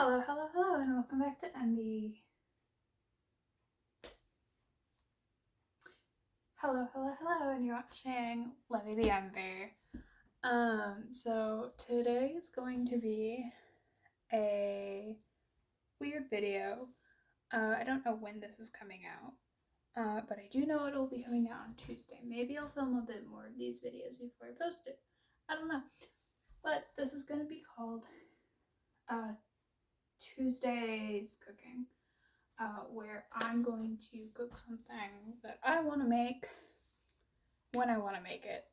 Hello, hello, hello, and welcome back to Envy. Hello, hello, hello, and you're watching Levy the Envy. So today is going to be a weird video. I don't know when this is coming out, but I do know it'll be coming out on Tuesday. Maybe I'll film a bit more of these videos before I post it. I don't know. But this is going to be called Tuesday's Cooking. Where I'm going to cook something that I want to make when I want to make it.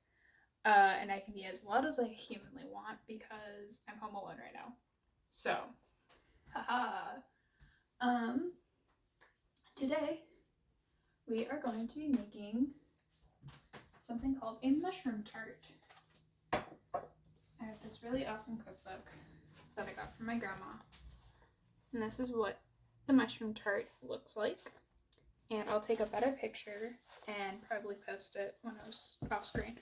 And I can be as loud as I humanly want because I'm home alone right now. So, haha. Today we are going to be making something called a mushroom tart. I have this really awesome cookbook that I got from my grandma. And this is what the mushroom tart looks like. And I'll take a better picture and probably post it when I was off screen.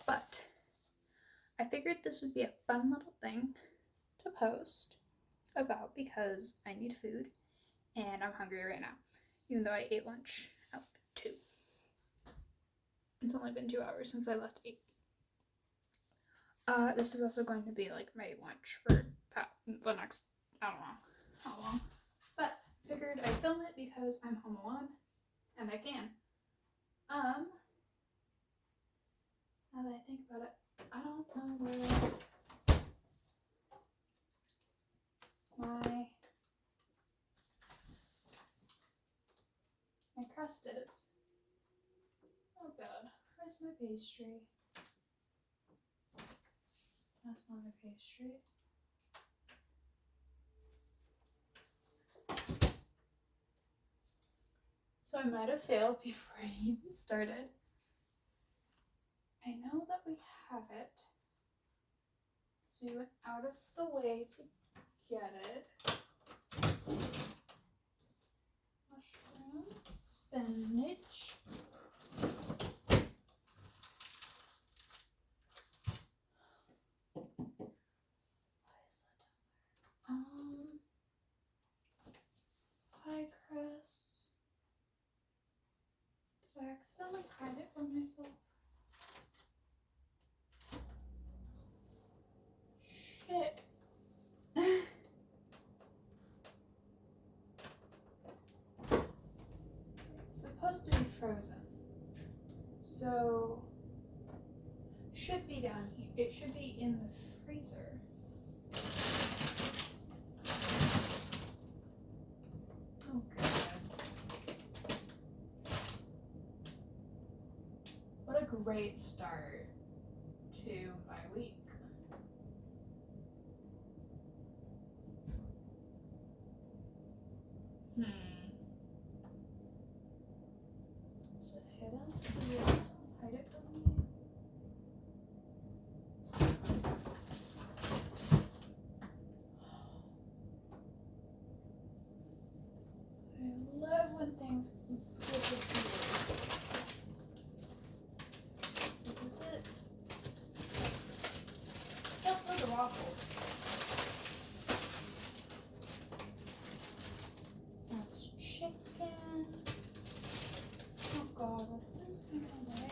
But I figured this would be a fun little thing to post about because I need food and I'm hungry right now, even though I ate lunch at 2. It's only been 2 hours since I left 8. This is also going to be like my lunch for the next, I don't know how long, but figured I'd film it because I'm home alone and I can. Now that I think about it, I don't know where my crust is. Oh god, where's my pastry? That's not a pastry. So I might have failed before I even started. I know that we have it. So we went out of the way to get it. Mushrooms, spinach. Why is that down there? Pie crusts. Did I accidentally hide it from myself? Shit. It's supposed to be frozen. So should be down here. It should be in the freezer. Oh god. What a great start to my week. Is it hidden? Yeah. Hide it from me. I love when things disappear. Is this it? Yep, those are waffles. That's chicken. Oh god, what is in my way?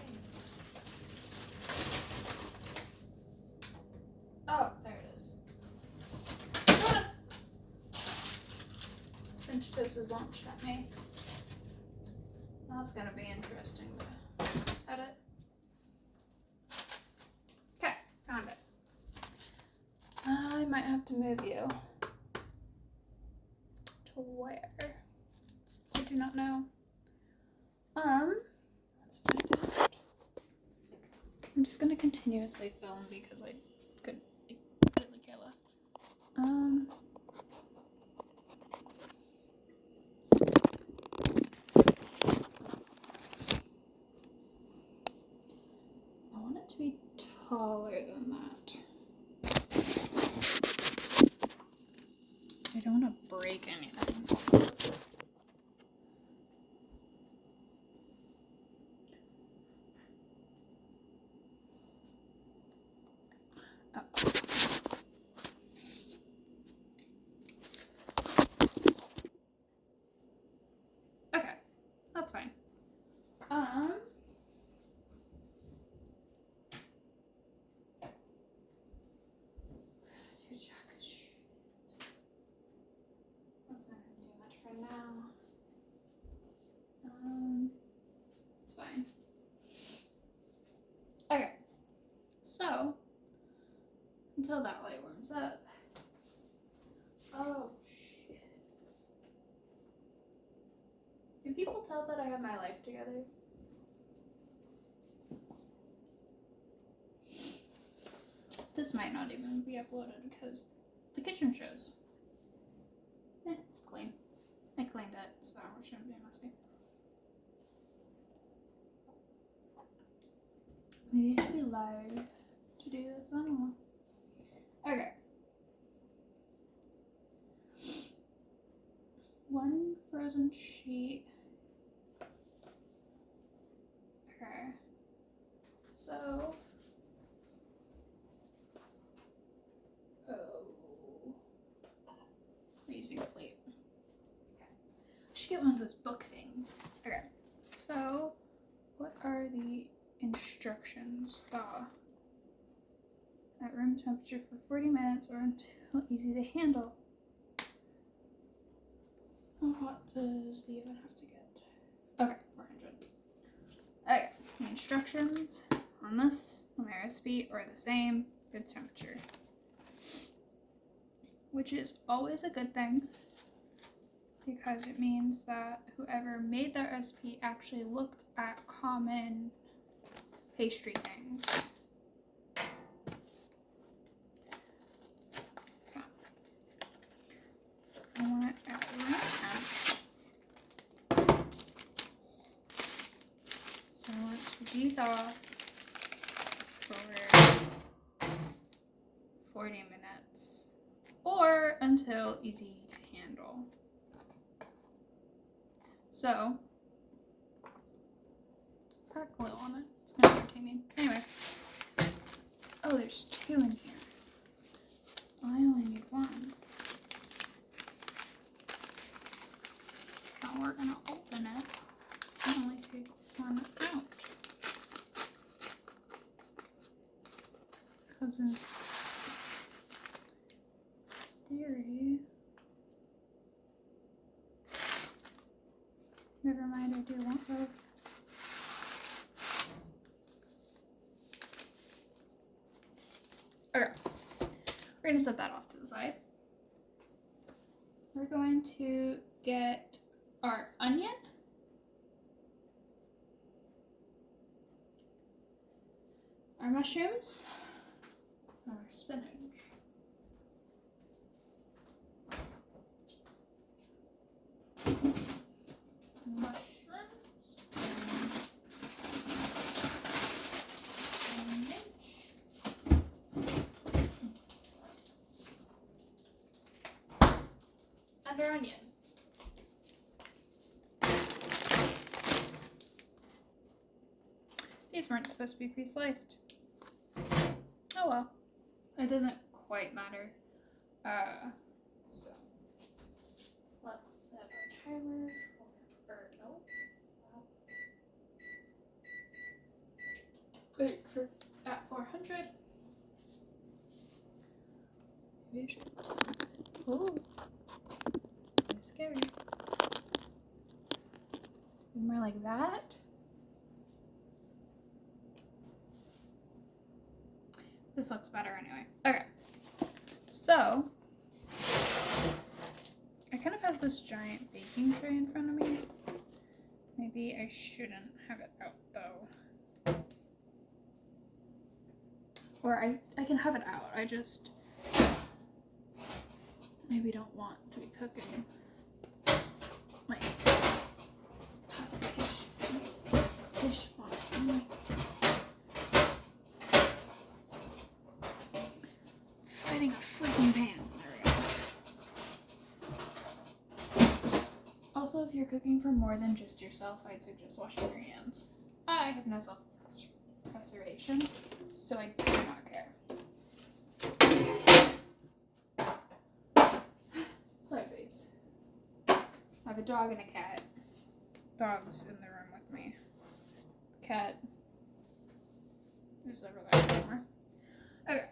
Oh, there it is. Ah! French toast was launched at me. That's gonna be interesting to edit. Okay, found it. I might have to move you. To where? I do not know. Let's find out. I'm just gonna continuously film because I could really care less. I want it to be taller than that. I don't want to break anything. Oh. That's not gonna do much for now. It's fine. Okay, so until that light warms up. Oh shit! Can people tell that I have my life together? This might not even be uploaded because the kitchen shows. It's clean. I cleaned it, so it shouldn't be messy. Maybe I should be live to do this. I don't know. Okay. One frozen sheet. Okay. So. I'm using a plate. Okay. I should get one of those book things. Okay. So, what are the instructions? At room temperature for 40 minutes or until easy to handle. How hot does the oven have to get? Okay, 400. Okay, the instructions on this, on my recipe, are the same, good temperature. Which is always a good thing because it means that whoever made that recipe actually looked at common pastry things. So, I want it at room temp. So I want to de-thaw for 40 minutes or until easy to handle. So, it's got glue on it. It's not irritating. Anyway. Oh, there's 2 in here. I only need 1. Now we're gonna open it and only take 1 out. Because in theory, never mind, I do want both. Okay, we're gonna set that off to the side. We're going to get our onion, our mushrooms, our spinach. And our onion. These weren't supposed to be pre-sliced. Oh well. It doesn't quite matter. So let's set our timer at 400. Maybe I should. Ooh. I'm scared. More like that. This looks better anyway. Okay. So, I kind of have this giant baking tray in front of me. Maybe I shouldn't have it out though. Or I can have it out. I just maybe don't want to be cooking my dishwasher. Fighting a freaking pan. There we go. Also, if you're cooking for more than just yourself, I'd suggest washing your hands. I have no self-preservation, so I do not care. Sorry, babes. I have a dog and a cat. Dog's in the room with me. Cat is over there somewhere. Okay.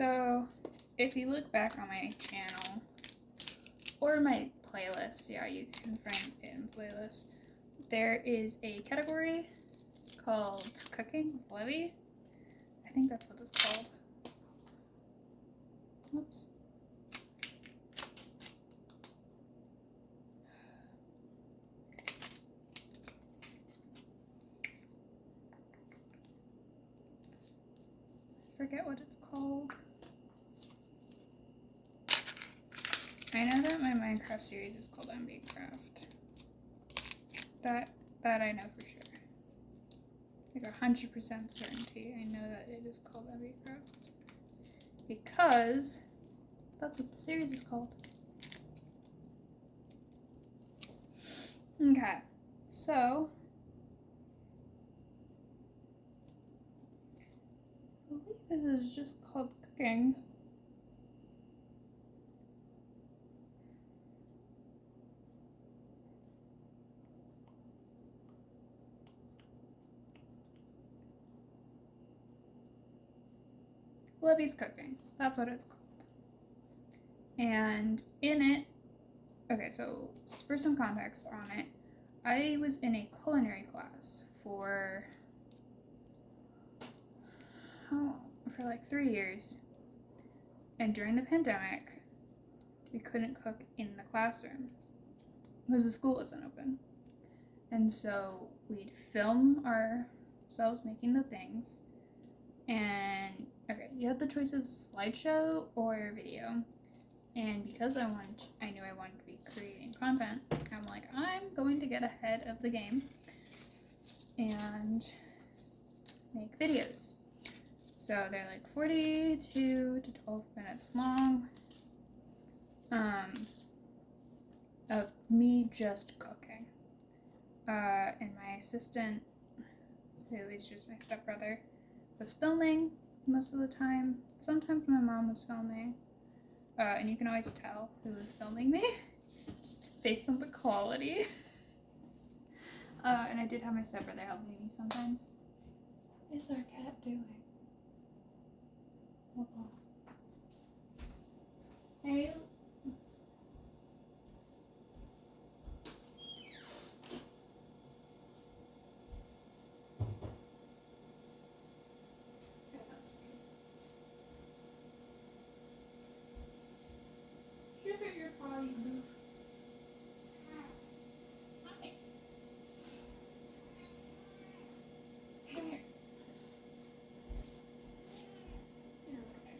So, if you look back on my channel or my playlist, yeah, you can find it in playlists. There is a category called Cooking with Libby. I think that's what it's called. Whoops. Forget what it's called. I know that my Minecraft series is called MBCraft. That I know for sure. Like 100% certainty, I know that it is called MBCraft. Because that's what the series is called. Okay, so I believe this is just called cooking. Libby's Cooking. That's what it's called. And in it, okay, so for some context on it, I was in a culinary class for like 3 years. And during the pandemic, we couldn't cook in the classroom because the school wasn't open. And so we'd film ourselves making the things. And okay, you had the choice of slideshow or video. And because I knew I wanted to be creating content, I'm like, I'm going to get ahead of the game and make videos. So they're like 42 to 12 minutes long of me just cooking. And my assistant, who is just my stepbrother, was filming most of the time. Sometimes my mom was filming. And you can always tell who was filming me just based on the quality. And I did have my stepbrother helping me sometimes. What is our cat doing? Hold on. Hey. Look at your body move. Hi. Come here. You're okay.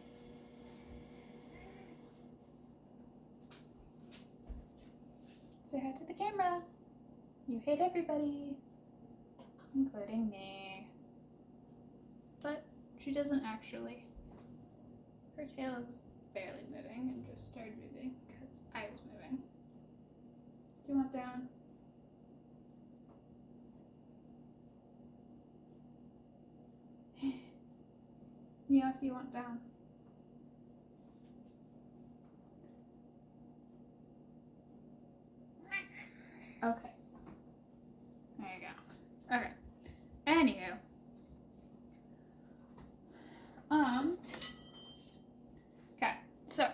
Say hi to the camera. You hate everybody, including me. But she doesn't actually. Her tail is barely moving and just started moving because I was moving. Do you want down? Yeah, if you want down. Okay. There you go. Okay. Anywho. Okay, so I'm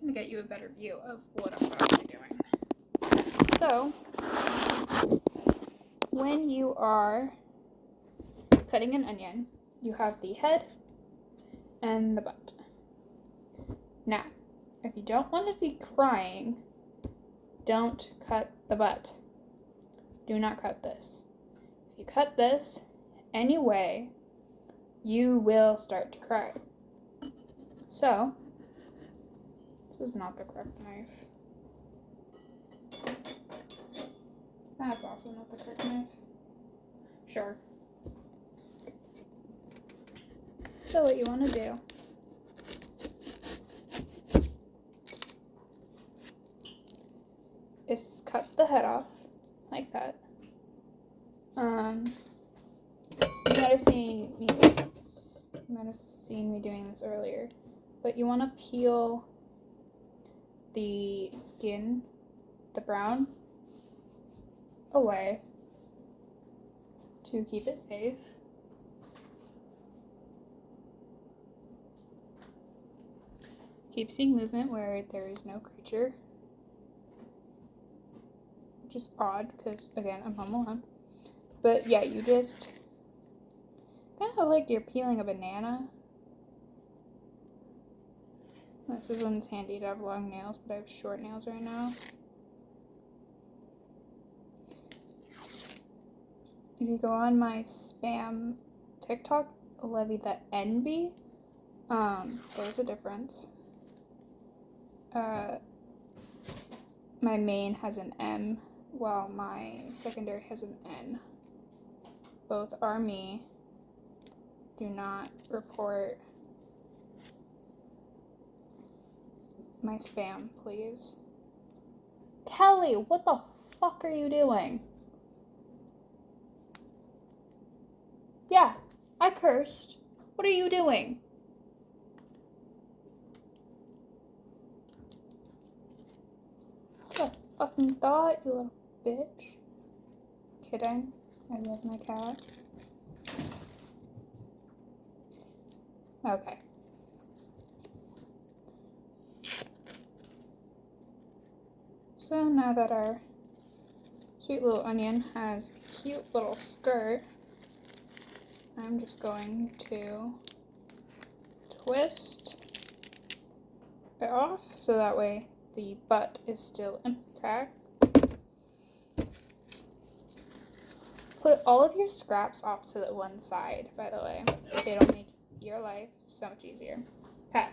gonna get you a better view of what I'm going to be doing. So when you are cutting an onion, you have the head and the butt. Now, if you don't want to be crying, don't cut the butt. Do not cut this. If you cut this anyway, you will start to cry. So, this is not the correct knife. That's also not the correct knife. Sure. So what you want to do is cut the head off like that. You might have seen me doing this. You might have seen me doing this earlier, but you want to peel the skin, the brown, away to keep it safe. keep seeing movement where there is no creature. Which is odd because, again, I'm home alone. But yeah, you just kind of like you're peeling a banana. This is when it's handy to have long nails, but I have short nails right now. If you go on my spam TikTok, Levy the NB, there's a difference. My main has an M, while my secondary has an N. Both are me. Do not report my spam, please. Kelly, what the fuck are you doing? Yeah, I cursed. What are you doing? What a fucking thought, you little bitch. Kidding. I love my cat. Okay. So now that our sweet little onion has a cute little skirt, I'm just going to twist it off so that way the butt is still intact. Put all of your scraps off to the one side, by the way. It'll make your life so much easier. Okay.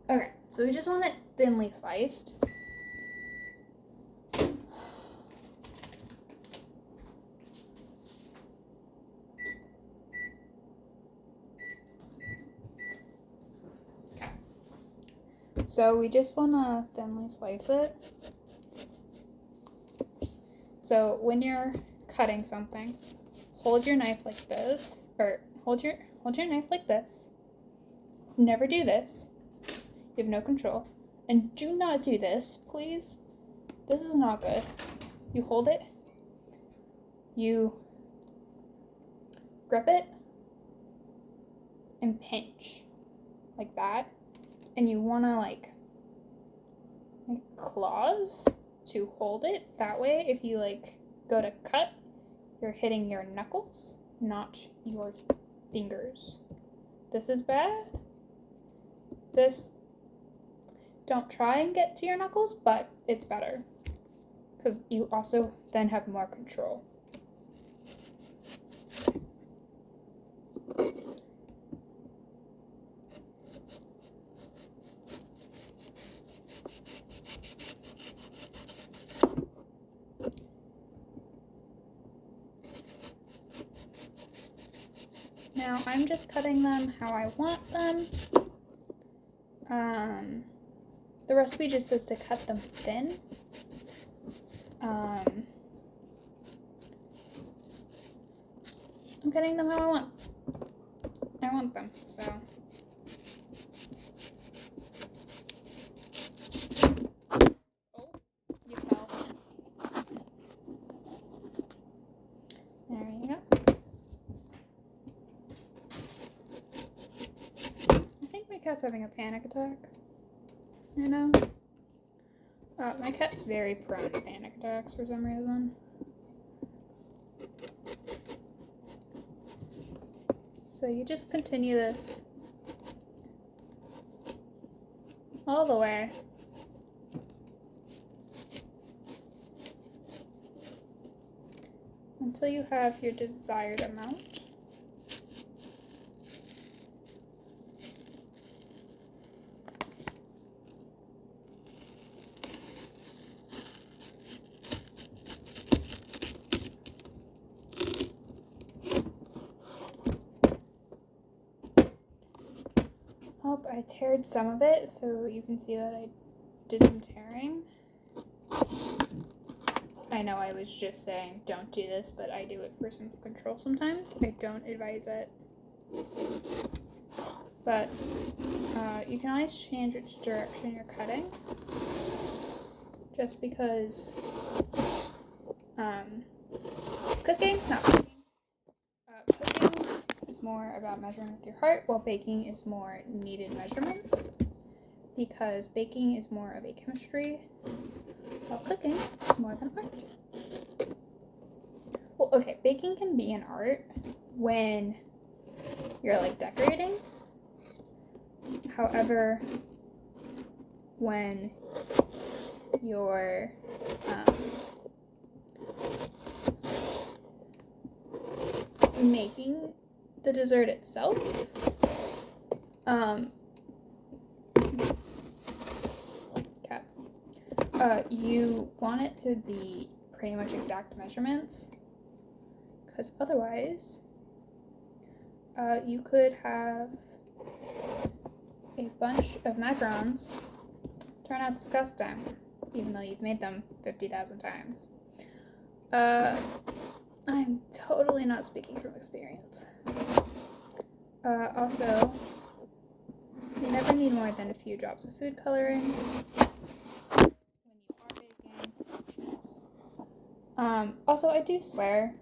Okay, so we just want it thinly sliced. Okay. So we just want to thinly slice it. So when you're cutting something, hold your knife like this, or hold your knife like this. Never do this. You have no control. And do not do this, please. This is not good. You hold it. You grip it and pinch like that. And you want to like claws to hold it. That way, if you like go to cut, you're hitting your knuckles, not your fingers. This is bad. This, don't try and get to your knuckles, but it's better because you also then have more control. Now I'm just cutting them how I want them. The recipe just says to cut them thin. I'm cutting them how I want them, so. Oh, you fell. There you go. I think my cat's having a panic attack. You know? My cat's very prone to panic attacks for some reason. So you just continue this all the way. Until you have your desired amount. Oh, I teared some of it, so you can see that I did some tearing. I know I was just saying don't do this, but I do it for some control sometimes. I don't advise it. But you can always change which direction you're cutting. Just because cooking, not baking. Cooking is more about measuring with your heart, while baking is more needed measurements. Because baking is more of a chemistry, while cooking is more of an art. Well, okay, baking can be an art when you're like decorating. However, when you're making the dessert itself, you want it to be pretty much exact measurements, because otherwise you could have a bunch of macarons turn out disgusting, even though you've made them 50,000 times. I'm totally not speaking from experience. Also, you never need more than a few drops of food coloring when you are baking. Also, I do swear.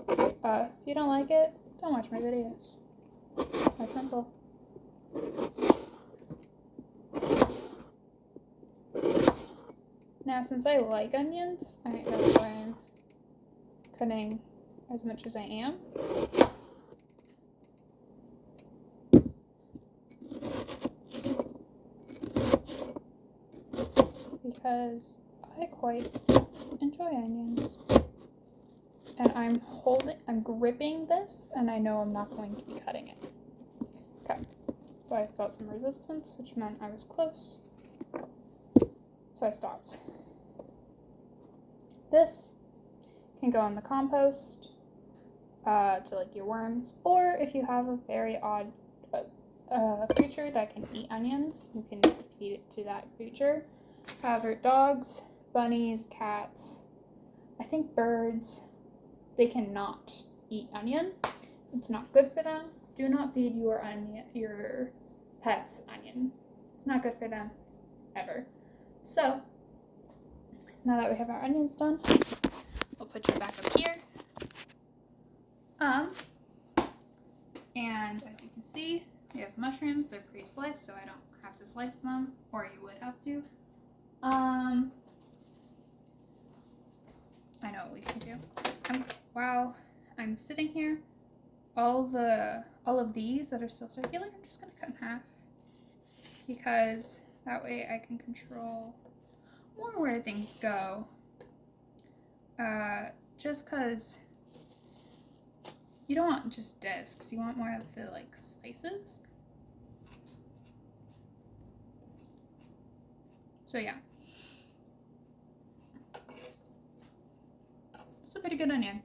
If you don't like it, don't watch my videos. That's simple. Now, since I like onions, that's why I'm cutting as much as I am. Because I quite enjoy onions. And I'm gripping this, and I know I'm not going to be cutting it. Okay, so I felt some resistance, which meant I was close. So I stopped. This can go in the compost to like your worms, or if you have a very odd creature that can eat onions, you can feed it to that creature. However, dogs, bunnies, cats, I think birds, they cannot eat onion. It's not good for them. Do not feed your pets onion. It's not good for them ever. So now that we have our onions done, we'll put you back up here. And as you can see, we have mushrooms. They're pre-sliced, so I don't have to slice them, or you would have to. I know what we can do. While I'm sitting here, all of these that are still circular, I'm just gonna cut in half, because that way I can control more where things go. Just because you don't want just discs, you want more of the like slices. So yeah, it's a pretty good onion.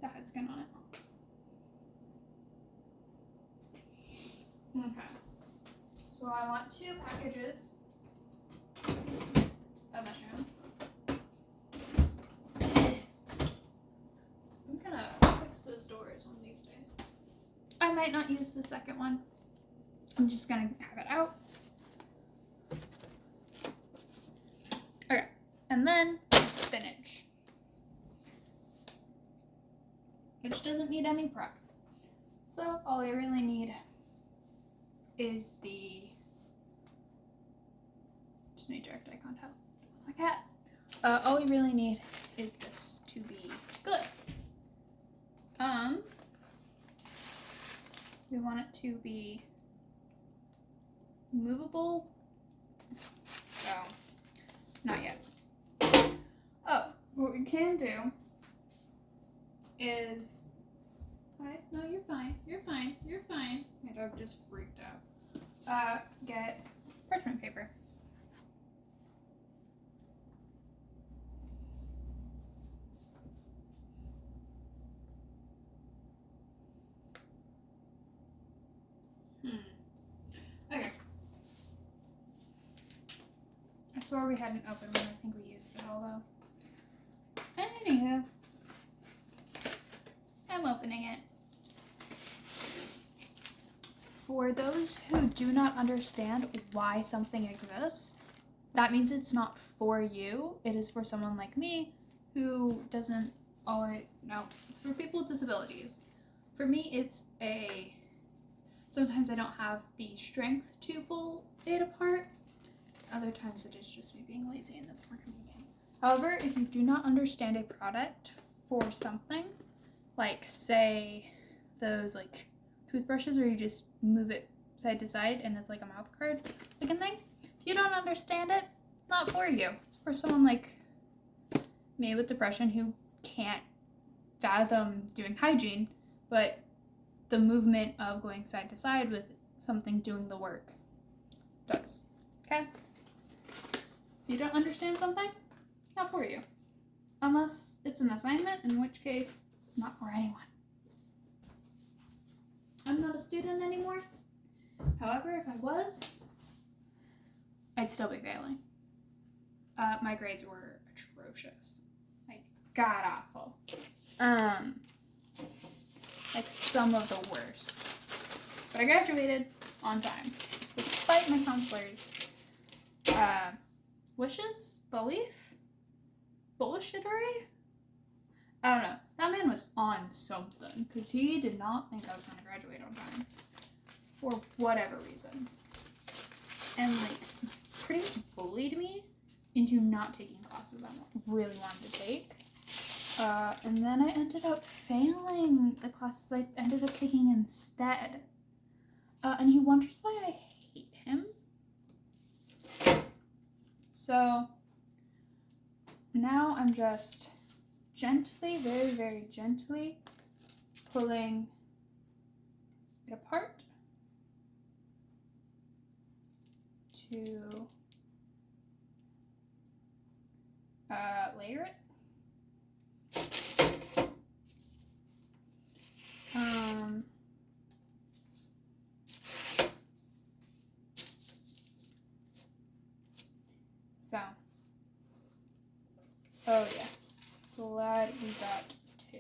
That had skin on it. Okay. So I want 2 packages of mushroom. I'm gonna fix those doors one of these days. I might not use the second one. I'm just gonna have it out. Okay. And then spinach, which doesn't need any prep. So all I really need is just made direct eye contact with my cat. All we really need is this to be good. We want it to be movable. So, not yet. Oh, what we can do is, no, you're fine. You're fine. You're fine. My dog just freaked out. Get parchment paper. Okay. I swore we had an open one. I think we used it all though. Anywho, for those who do not understand why something exists, that means it's not for you. It is for someone like me who doesn't always, no, it's for people with disabilities. For me, it's sometimes I don't have the strength to pull it apart. Other times it is just me being lazy and that's more convenient. However, if you do not understand a product for something, like say those like toothbrushes where you just move it side to side and it's like a mouth guard looking thing, if you don't understand it, not for you. It's for someone like me with depression who can't fathom doing hygiene, but the movement of going side to side with something doing the work does. Okay? If you don't understand something, not for you. Unless it's an assignment, in which case, not for anyone. I'm not a student anymore. However, if I was, I'd still be failing. My grades were atrocious. Like, god awful. Like some of the worst. But I graduated on time, despite my counselor's wishes, belief, bullshittery. I don't know. That man was on something because he did not think I was going to graduate on time for whatever reason, and like pretty much bullied me into not taking classes I really wanted to take. And then I ended up failing the classes I ended up taking instead. And he wonders why I hate him. So now I'm just gently, very, very gently pulling it apart to layer it. So, oh yeah, glad we got two.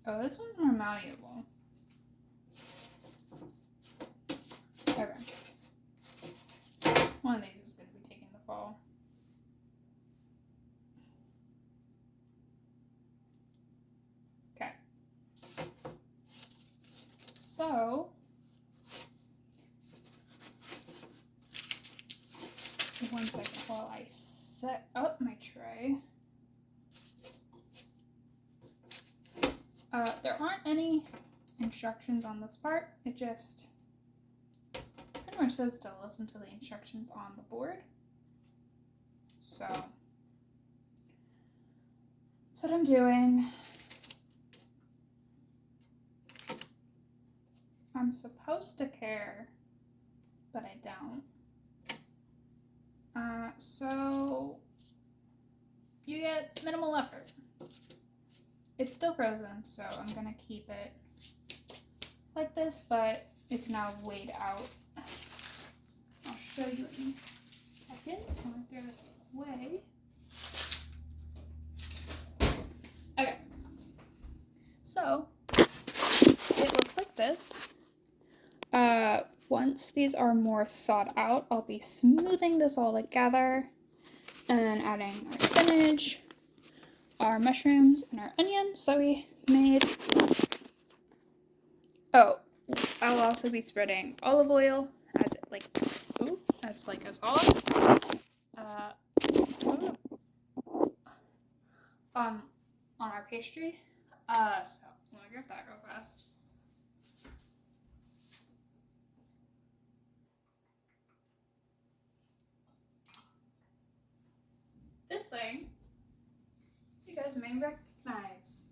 Oh, this one's more malleable. Okay. One of these is going to be taking the fall. Okay. So, one second while I set up my tray. There aren't any instructions on this part. It just pretty much says to listen to the instructions on the board. So, that's what I'm doing. I'm supposed to care, but I don't. So you get minimal effort. It's still frozen, so I'm gonna keep it like this, but it's now weighed out. I'll show you in a second. I'm gonna throw this away. Okay. So it looks like this. Once these are more thawed out, I'll be smoothing this all together and then adding our spinach, our mushrooms, and our onions that we made. Oh, I'll also be spreading olive oil as a sauce. On our pastry. So let me grab that real fast. This thing, you guys may recognize.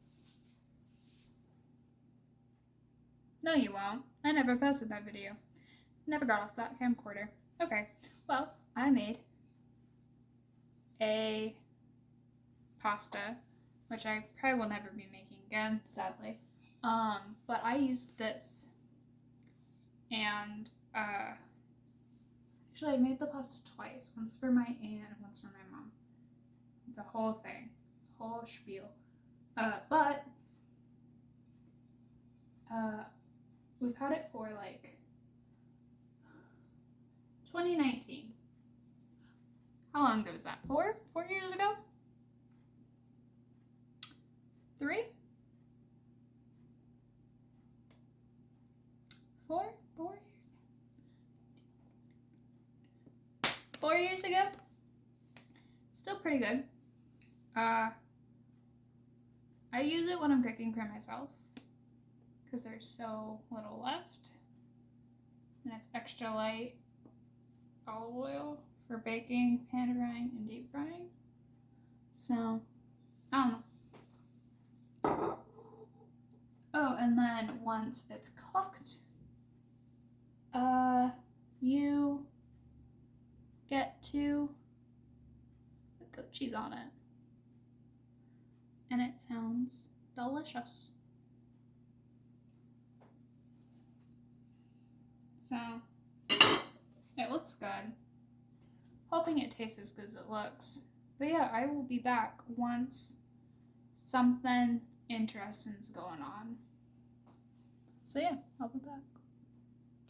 No, you won't. I never posted that video. Never got off that camcorder. Okay, well, I made a pasta, which I probably will never be making again, sadly. But I used this, and actually I made the pasta twice, once for my aunt and once for my mom. It's a whole thing, whole spiel. But we've had it for like 2019. How long ago was that? 4 years ago? 3? 4? 4 years ago? Still pretty good. I use it when I'm cooking for myself because there's so little left, and it's extra light olive oil for baking, pan frying, and deep frying. So, I don't know. Oh, and then once it's cooked, you get to put goat cheese on it. And it sounds delicious. So, it looks good. Hoping it tastes as good as it looks. But yeah, I will be back once something interesting's going on. So yeah, I'll be back.